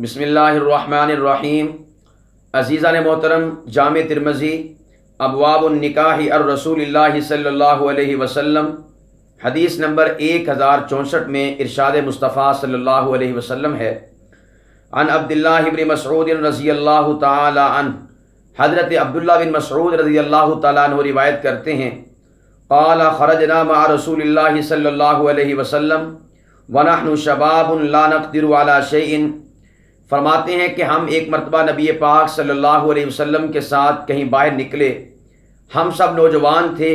بسم اللہ الرحمن الرحیم۔ عزیزان محترم، جامع ترمذی ابواب النکاح الرسول اللہ صلی اللہ علیہ وسلم حدیث نمبر 1064 میں ارشاد مصطفیٰ صلی اللہ علیہ وسلم ہے، عن عبداللہ بن مسعود رضی اللہ تعالی عنہ، حضرت عبداللہ بن مسعود رضی اللہ تعالیٰ عنہ روایت کرتے ہیں، قال خرجنا مع رسول اللہ صلی اللہ علیہ وسلم ونحن شباب لا نقدر على شيء، فرماتے ہیں کہ ہم ایک مرتبہ نبی پاک صلی اللہ علیہ وسلم کے ساتھ کہیں باہر نکلے، ہم سب نوجوان تھے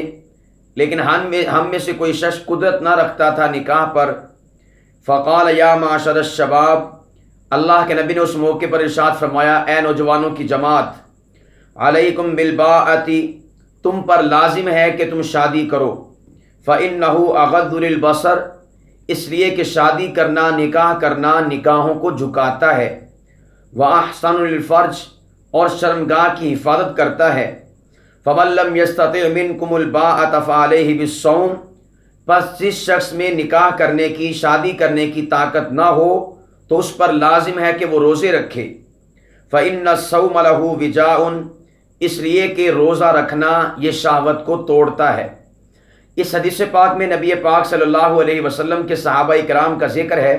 لیکن ہم میں سے کوئی شخص قدرت نہ رکھتا تھا نکاح پر۔ فقال یا معاشر الشباب، اللہ کے نبی نے اس موقع پر ارشاد فرمایا، اے نوجوانوں کی جماعت، علیکم بالباءۃ، تم پر لازم ہے کہ تم شادی کرو، فإنہ اغض للبصر، اس لیے کہ شادی کرنا، نکاح کرنا نگاہوں کو جھکاتا ہے، وأحسن للفرج، اور شرمگاہ کی حفاظت کرتا ہے، فمن لم یستطع منکم الباءۃ فعلیہ بالصوم، پس جس شخص میں نکاح کرنے کی، شادی کرنے کی طاقت نہ ہو تو اس پر لازم ہے کہ وہ روزے رکھے، فإن الصوم لہ وجاء، اس لیے کہ روزہ رکھنا یہ شہوت کو توڑتا ہے۔ اس حدیث پاک میں نبی پاک صلی اللہ علیہ وسلم کے صحابہ کرام کا ذکر ہے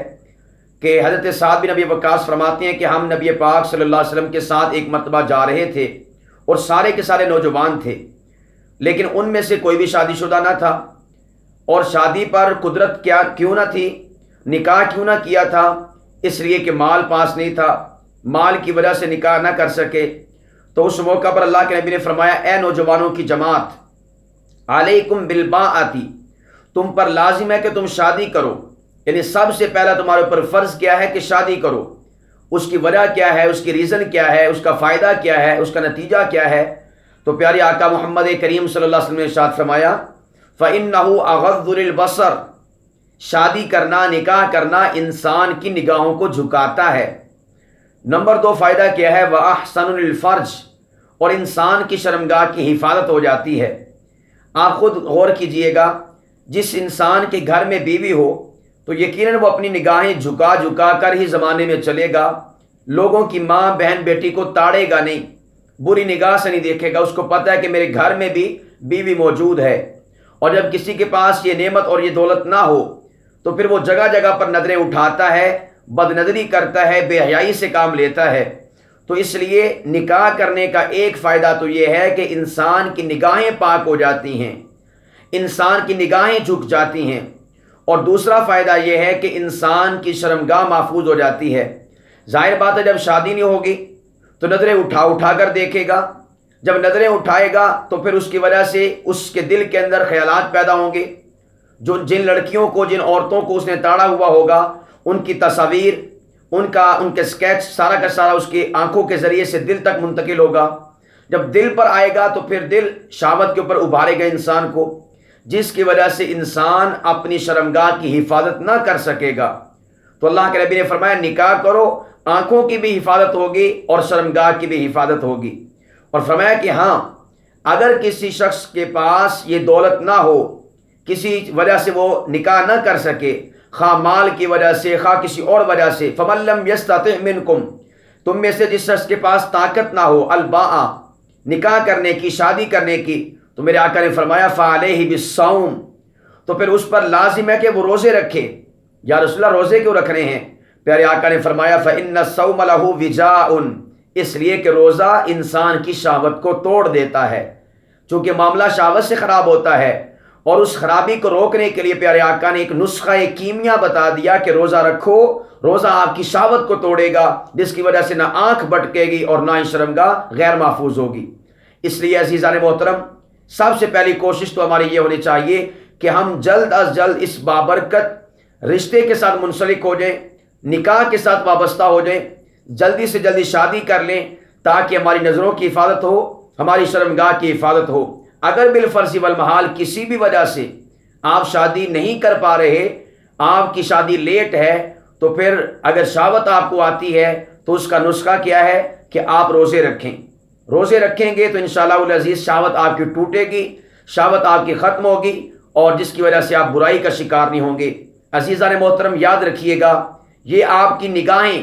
کہ حضرت سعد بن ابی وقاص فرماتے ہیں کہ ہم نبی پاک صلی اللہ علیہ وسلم کے ساتھ ایک مرتبہ جا رہے تھے اور سارے کے سارے نوجوان تھے، لیکن ان میں سے کوئی بھی شادی شدہ نہ تھا، اور شادی پر قدرت کیوں نہ تھی، نکاح کیوں نہ کیا تھا، اس لیے کہ مال پاس نہیں تھا، مال کی وجہ سے نکاح نہ کر سکے۔ تو اس موقع پر اللہ کے نبی نے فرمایا، اے نوجوانوں کی جماعت، علیکم بالباءۃ، تم پر لازم ہے کہ تم شادی کرو، یعنی سب سے پہلا تمہارے اوپر فرض کیا ہے کہ شادی کرو۔ اس کی وجہ کیا ہے، اس کی ریزن کیا ہے، اس کا فائدہ کیا ہے، اس کا نتیجہ کیا ہے؟ تو پیارے آقا محمد کریم صلی اللہ علیہ وسلم نے ارشاد فرمایا، فإنہ اغض للبصر، شادی کرنا، نکاح کرنا انسان کی نگاہوں کو جھکاتا ہے۔ نمبر 2 فائدہ کیا ہے، وأحسن للفرج، اور انسان کی شرمگاہ کی حفاظت ہو جاتی ہے۔ آپ خود غور کیجئے گا، جس انسان کے گھر میں بیوی ہو تو یقیناً وہ اپنی نگاہیں جھکا جھکا کر ہی زمانے میں چلے گا، لوگوں کی ماں بہن بیٹی کو تاڑے گا نہیں، بری نگاہ سے نہیں دیکھے گا، اس کو پتہ ہے کہ میرے گھر میں بھی بیوی موجود ہے۔ اور جب کسی کے پاس یہ نعمت اور یہ دولت نہ ہو تو پھر وہ جگہ جگہ پر نظریں اٹھاتا ہے، بد نظری کرتا ہے، بے حیائی سے کام لیتا ہے۔ تو اس لیے نکاح کرنے کا ایک فائدہ تو یہ ہے کہ انسان کی نگاہیں پاک ہو جاتی ہیں، انسان کی نگاہیں جھک جاتی ہیں، اور دوسرا فائدہ یہ ہے کہ انسان کی شرمگاہ محفوظ ہو جاتی ہے۔ ظاہر بات ہے جب شادی نہیں ہوگی تو نظریں اٹھا اٹھا کر دیکھے گا، جب نظریں اٹھائے گا تو پھر اس کی وجہ سے اس کے دل کے اندر خیالات پیدا ہوں گے، جن لڑکیوں کو، جن عورتوں کو اس نے تاڑا ہوا ہوگا، ان کی تصاویر، ان کے اسکیچ سارا کا سارا اس کی آنکھوں کے ذریعے سے دل تک منتقل ہوگا۔ جب دل پر آئے گا تو پھر دل شہوت کے اوپر ابھارے گا انسان کو، جس کی وجہ سے انسان اپنی شرمگاہ کی حفاظت نہ کر سکے گا۔ تو اللہ کے نبی نے فرمایا، نکاح کرو، آنکھوں کی بھی حفاظت ہوگی اور شرمگاہ کی بھی حفاظت ہوگی۔ اور فرمایا کہ ہاں، اگر کسی شخص کے پاس یہ دولت نہ ہو، کسی وجہ سے وہ نکاح نہ کر سکے، خواہ مال کی وجہ سے، خواہ کسی اور وجہ سے، فمن لم یستطع منکم، تم میں سے جس شخص کے پاس طاقت نہ ہو، الباء، نکاح کرنے کی، شادی کرنے کی، تو میرے آقا نے فرمایا فعلیہ بالصوم، تو پھر اس پر لازم ہے کہ وہ روزے رکھے۔ یا رسول اللہ روزے کیوں رکھ رہے ہیں؟ پیارے آقا نے فرمایا فإن الصوم لہ وجاء، اس لیے کہ روزہ انسان کی شہوت کو توڑ دیتا ہے، چونکہ معاملہ شہوت سے خراب ہوتا ہے، اور اس خرابی کو روکنے کے لیے پیارے آقا نے ایک نسخہ، ایک کیمیا بتا دیا کہ روزہ رکھو، روزہ آپ کی شہوت کو توڑے گا، جس کی وجہ سے نہ آنکھ بھٹکے گی اور نہ ہی شرمگاہ غیر محفوظ ہوگی۔ اس لیے عزیزان محترم، سب سے پہلی کوشش تو ہماری یہ ہونی چاہیے کہ ہم جلد از جلد اس بابرکت رشتے کے ساتھ منسلک ہو جائیں، نکاح کے ساتھ وابستہ ہو جائیں، جلدی سے جلدی شادی کر لیں، تاکہ ہماری نظروں کی حفاظت ہو، ہماری شرمگاہ کی حفاظت ہو۔ اگر بالفرض والمحال کسی بھی وجہ سے آپ شادی نہیں کر پا رہے، آپ کی شادی لیٹ ہے، تو پھر اگر شہوت آپ کو آتی ہے تو اس کا نسخہ کیا ہے کہ آپ روزے رکھیں۔ روزے رکھیں گے تو انشاءاللہ العزیز شہوت آپ کی ٹوٹے گی، شہوت آپ کی ختم ہوگی، اور جس کی وجہ سے آپ برائی کا شکار نہیں ہوں گے۔ عزیزان محترم، یاد رکھیے گا، یہ آپ کی نگاہیں